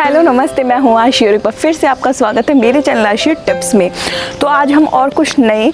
Hello नमस्ते, मैं हूँ आशी और एक बार फिर से आपका स्वागत है मेरे चैनल आशी टिप्स में। तो आज हम और कुछ नए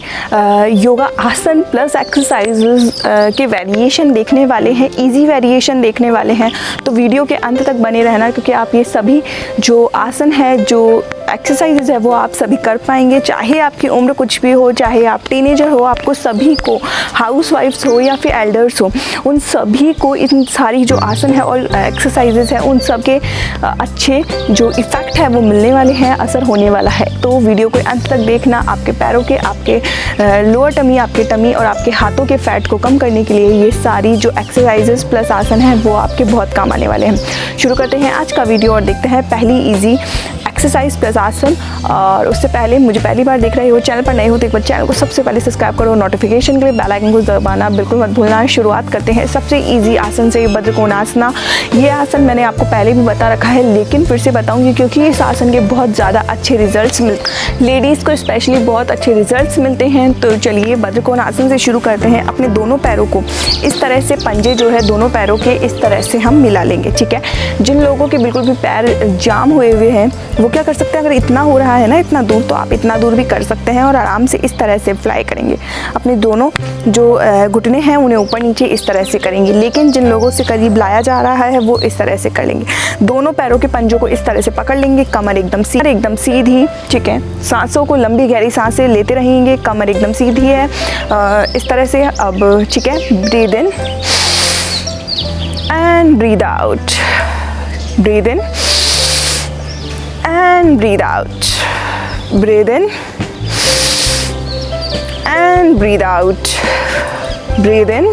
योगा आसन प्लस एक्सरसाइजेस के वेरिएशन देखने वाले हैं, इजी वेरिएशन देखने वाले हैं। तो वीडियो के अंत तक बने रहना, क्योंकि आप ये सभी जो आसन है, जो एक्सरसाइजेज है, वो आप सभी कर पाएंगे। चाहे आपकी उम्र कुछ भी हो, चाहे आप टीनेजर हो, आपको सभी को, हाउसवाइफ्स हो या फिर एल्डर्स हो, उन सभी को इन सारी जो आसन है और एक्सरसाइजेज है उन सब के अच्छे जो इफ़ेक्ट है वो मिलने वाले हैं, असर होने वाला है। तो वीडियो को अंत तक देखना। आपके पैरों के, आपके लोअर टमी, आपके टमी और आपके हाथों के फैट को कम करने के लिए ये सारी जो एक्सरसाइजेज प्लस आसन है वो आपके बहुत काम आने वाले हैं। शुरू करते हैं आज का वीडियो और देखते हैं पहली ईजी एक्सरसाइज प्लस आसन। और उससे पहले मुझे पहली बार देख रहे हो, चैनल पर नए हो तो एक बार चैनल को सबसे पहले सब्सक्राइब करो, नोटिफिकेशन के लिए बेल आइकन को दबाना बिल्कुल मत भूलना। शुरुआत करते हैं सबसे इजी आसन से, वज्रकोणासन। ये आसन मैंने आपको पहले भी बता रखा है, लेकिन फिर से बताऊंगी क्योंकि इस आसन के बहुत ज़्यादा अच्छे रिजल्ट्स लेडीज़ को स्पेशली बहुत अच्छे रिजल्ट्स मिलते हैं। तो चलिए वज्रकोणासन से शुरू करते हैं। अपने दोनों पैरों को इस तरह से, पंजे जो है दोनों पैरों के इस तरह से हम मिला लेंगे, ठीक है। जिन लोगों के बिल्कुल भी पैर जाम हुए हुए हैं वो क्या कर सकते हैं, अगर इतना हो रहा है ना, इतना दूर, तो आप इतना दूर भी कर सकते हैं और आराम से इस तरह से फ्लाई करेंगे। अपने दोनों जो घुटने हैं उन्हें ऊपर नीचे इस तरह से करेंगे। लेकिन जिन लोगों से करीब लाया जा रहा है वो इस तरह से कर लेंगे। दोनों पैरों के पंजों को इस तरह से पकड़ लेंगे, कमर एकदम सीधी, ठीक है। सांसों को लंबी गहरी सांसें लेते रहेंगे, कमर एकदम सीधी है इस तरह से। अब ठीक है, breathe in and breathe out, breathe in and breathe out, breathe in and breathe out, breathe in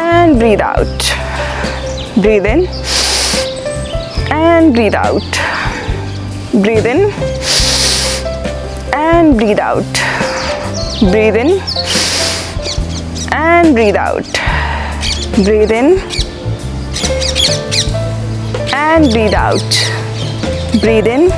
and breathe out, breathe in and breathe out, breathe in and breathe out, breathe in and breathe out, breathe in and breathe out, breathe in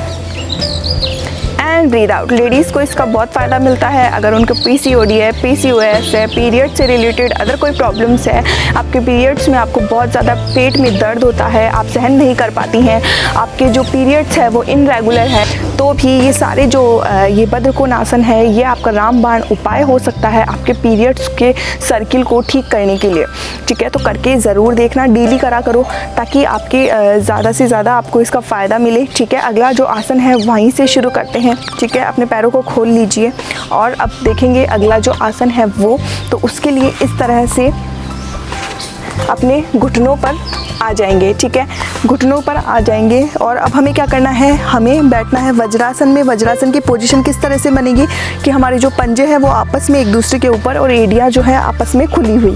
and breathe out. Ladies को इसका बहुत फ़ायदा मिलता है। अगर उनको PCOD है, PCOS है, पीरियड से रिलेटेड अदर कोई प्रॉब्लम्स है, आपके पीरियड्स में आपको बहुत ज़्यादा पेट में दर्द होता है, आप सहन नहीं कर पाती हैं, आपके जो पीरियड्स है वो इनरेगुलर है, तो भी ये सारे जो ये वज्रकोणासन है ये आपका रामबाण उपाय हो सकता है आपके पीरियड्स के सर्किल को ठीक करने के लिए, ठीक है। तो करके ज़रूर देखना, डेली करा करो, ताकि आपके ज़्यादा से ज़्यादा आपको इसका फ़ायदा मिले, ठीक है। अगला जो आसन है वहीं से शुरू करते हैं, ठीक है। अपने पैरों को खोल लीजिए और अब देखेंगे अगला जो आसन है वो। तो उसके लिए इस तरह से अपने घुटनों पर आ जाएंगे, ठीक है, घुटनों पर आ जाएंगे। और अब हमें क्या करना है, हमें बैठना है वज्रासन में। वज्रासन की पोजीशन किस तरह से बनेगी कि हमारे जो पंजे हैं वो आपस में एक दूसरे के ऊपर और एड़ियाँ जो है आपस में खुली हुई,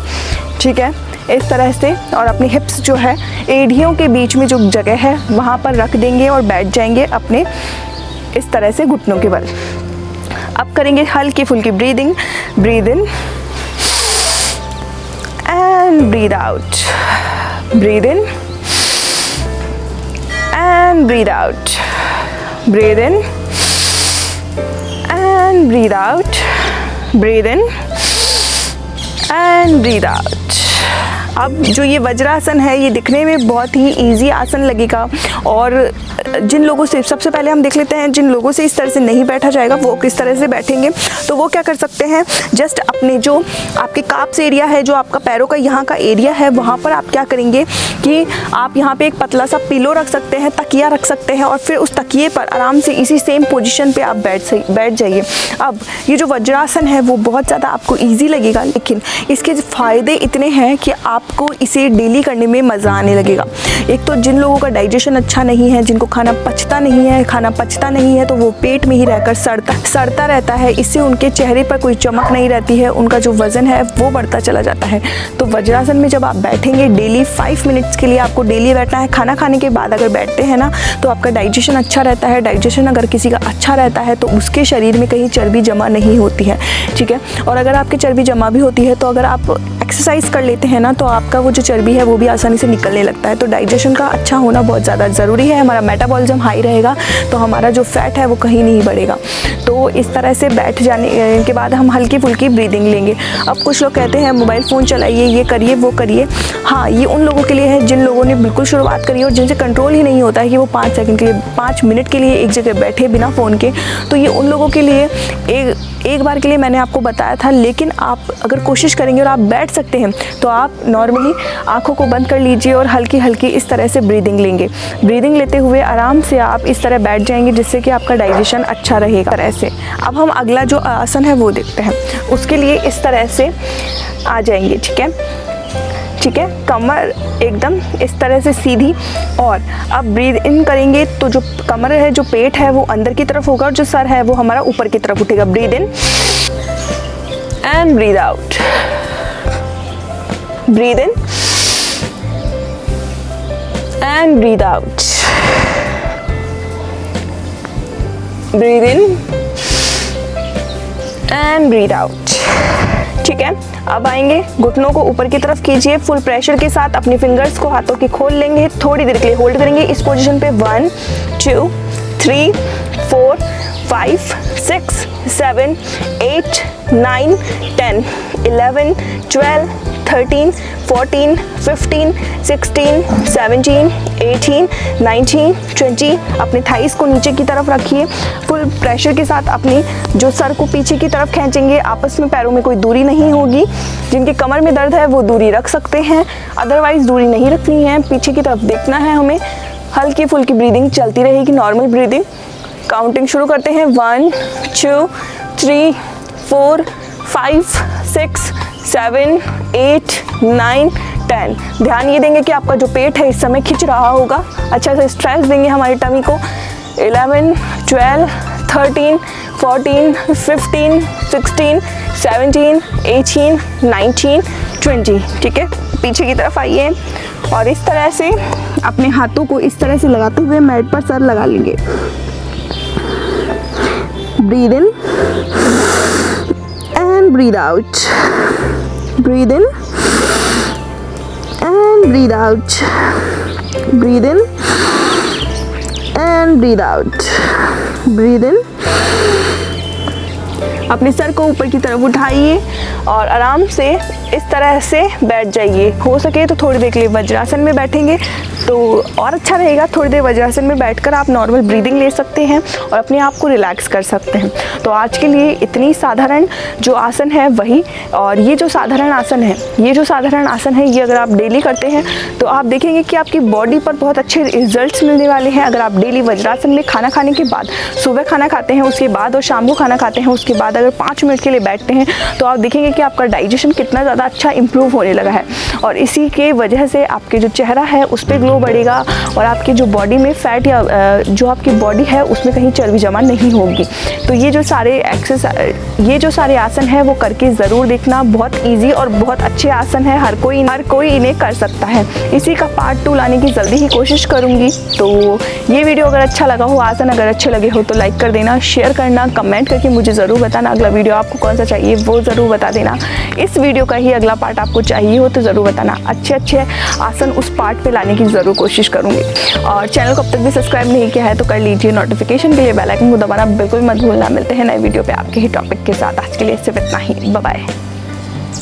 ठीक है, इस तरह से। और अपनी हिप्स जो है एड़ियों के बीच में जो जगह है वहाँ पर रख देंगे और बैठ जाएंगे अपने इस तरह से घुटनों के बल। अब करेंगे हल्की फुल्की breathing, breathe in and breathe out, breathe in and breathe out, breathe in and breathe out, breathe in and breathe out. अब जो ये वज्रासन है ये दिखने में बहुत ही इजी आसन लगेगा, और जिन लोगों से, सबसे पहले हम देख लेते हैं जिन लोगों से इस तरह से नहीं बैठा जाएगा वो किस तरह से बैठेंगे। तो वो क्या कर सकते हैं, जस्ट अपने जो आपके काप्स एरिया है, जो आपका पैरों का यहाँ का एरिया है, वहाँ पर आप क्या करेंगे कि आप यहाँ पे एक पतला सा पिलो रख सकते हैं, तकिया रख सकते हैं, और फिर उस तकिए पर आराम से इसी सेम पोजीशन पे आप बैठ जाइए। अब ये जो वज्रासन है वो बहुत ज़्यादा आपको ईजी लगेगा, लेकिन इसके फ़ायदे इतने हैं कि आपको इसे डेली करने में मज़ा आने लगेगा। एक तो जिन लोगों का डाइजेशन अच्छा नहीं है, जिनको खाना पचता नहीं है, तो वो पेट में ही रहकर सड़ता रहता है। इससे उनके चेहरे पर कोई चमक नहीं रहती है, उनका जो वज़न है वो बढ़ता चला जाता है। तो वज्रासन में जब आप बैठेंगे डेली 5 मिनट्स के लिए आपको डेली बैठना है। खाना खाने के बाद अगर बैठते हैं ना तो आपका डाइजेशन अच्छा रहता है। डाइजेशन अगर किसी का अच्छा रहता है तो उसके शरीर में कहीं चर्बी जमा नहीं होती है, ठीक है। और अगर आपकी चर्बी जमा भी होती है तो अगर आप एक्सरसाइज कर लेते हैं ना तो आपका वो जो चर्बी है वो भी आसानी से निकलने लगता है। तो डाइजेशन का अच्छा होना बहुत ज़्यादा ज़रूरी है। हमारा मेटाबॉलिज्म हाई रहेगा तो हमारा जो फैट है वो कहीं नहीं बढ़ेगा। तो इस तरह से बैठ जाने के बाद हम हल्की फुल्की ब्रीदिंग लेंगे। अब कुछ लोग कहते हैं मोबाइल फ़ोन चलाइए, ये करिए, वो करिए। हाँ, ये उन लोगों के लिए है जिन लोगों ने बिल्कुल शुरुआत करी और जिनसे कंट्रोल ही नहीं होता है कि वो 5 सेकंड के लिए, 5 मिनट के लिए एक जगह बैठे बिना फ़ोन के। तो ये उन लोगों के लिए एक बार के लिए मैंने आपको बताया था। लेकिन आप अगर कोशिश करेंगे और आप बैठ सकते हैं तो आप नॉर्मली आँखों को बंद कर लीजिए और हल्की हल्की इस तरह से ब्रीदिंग लेंगे। ब्रीदिंग लेते हुए आराम से आप इस तरह बैठ जाएंगे जिससे कि आपका डाइजेशन अच्छा रहेगा। तरह से अब हम अगला जो आसन है वो देखते हैं। उसके लिए इस तरह से आ जाएंगे, ठीक है, ठीक है। कमर एकदम इस तरह से सीधी, और अब ब्रीद इन करेंगे तो जो कमर है, जो पेट है वो अंदर की तरफ होगा और जो सर है वो हमारा ऊपर की तरफ उठेगा। Breathe in and breathe out, breathe in and breathe out, breathe in and breathe out, ठीक है। अब आएंगे, घुटनों को ऊपर की तरफ कीजिए, फुल प्रेशर के साथ अपने फिंगर्स को हाथों की खोल लेंगे, थोड़ी देर के लिए होल्ड करेंगे इस पोजीशन पे। 1 2 3 4 5 6 7 8 9 10 11 12 13 14 15 16 17 18 19 20। अपने थाइस को नीचे की तरफ रखिए, फुल प्रेशर के साथ अपनी जो सर को पीछे की तरफ खींचेंगे। आपस में पैरों में कोई दूरी नहीं होगी। जिनके कमर में दर्द है वो दूरी रख सकते हैं, अदरवाइज दूरी नहीं रखनी है। पीछे की तरफ देखना है हमें। हल्की फुल्की ब्रीदिंग चलती रहेगी, नॉर्मल ब्रीदिंग। काउंटिंग शुरू करते हैं। 1 2 3 4 5 6 7 8 9 10। ध्यान ये देंगे कि आपका जो पेट है इस समय खिंच रहा होगा, अच्छा से स्ट्रेच देंगे हमारी टमी को। 11 12 13 14 15 16 17 18 19 20, ठीक है। पीछे की तरफ आइए और इस तरह से अपने हाथों को इस तरह से लगाते हुए मैट पर सर लगा लेंगे। Breathe in and breathe out, breathe in and breathe out, breathe in and breathe out, breathe in. अपने सर को ऊपर की तरफ उठाइए और आराम से इस तरह से बैठ जाइए। हो सके तो थोड़ी देर के लिए वज्रासन में बैठेंगे तो और अच्छा रहेगा। थोड़ी देर वज्रासन में बैठकर आप नॉर्मल ब्रीदिंग ले सकते हैं और अपने आप को रिलैक्स कर सकते हैं। तो आज के लिए इतनी साधारण जो आसन है वही, और ये जो साधारण आसन है, ये अगर आप डेली करते हैं तो आप देखेंगे कि आपकी बॉडी पर बहुत अच्छे रिजल्ट्स मिलने वाले हैं। अगर आप डेली वज्रासन में खाना खाने के बाद, सुबह खाना खाते हैं उसके बाद और शाम को खाना खाते हैं उसके बाद अगर 5 मिनट के लिए बैठते हैं तो आप देखेंगे कि आपका डाइजेशन कितना ज़्यादा अच्छा इंप्रूव होने लगा है। और इसी के वजह से आपके जो चेहरा है उस पर ग्लो बढ़ेगा और आपकी जो बॉडी में फैट या जो आपकी बॉडी है उसमें कहीं चर्बी जमा नहीं होगी। तो ये जो सारे आसन है वो करके ज़रूर देखना। बहुत इजी और बहुत अच्छे आसन है, हर कोई इन्हें कर सकता है। इसी का पार्ट 2 लाने की जल्दी ही कोशिश करूँगी। तो ये वीडियो अगर अच्छा लगा हो, आसन अगर अच्छे लगे हो तो लाइक कर देना, शेयर करना, कमेंट करके मुझे ज़रूर बताना अगला वीडियो आपको कौन सा चाहिए वो ज़रूर बता देना। इस वीडियो का ही अगला पार्ट आपको चाहिए हो तो ज़रूर बताना। अच्छे आसन उस पार्ट पे लाने की ज़रूर कोशिश करूँगी। और चैनल को अब तक भी सब्सक्राइब नहीं किया है तो कर लीजिए। नोटिफिकेशन के लिए बेल आइकन को दबाना बिल्कुल मत भूलना। मिलते हैं नए वीडियो पे आपके ही टॉपिक के साथ। आज के लिए सिर्फ इतना ही। Bye bye.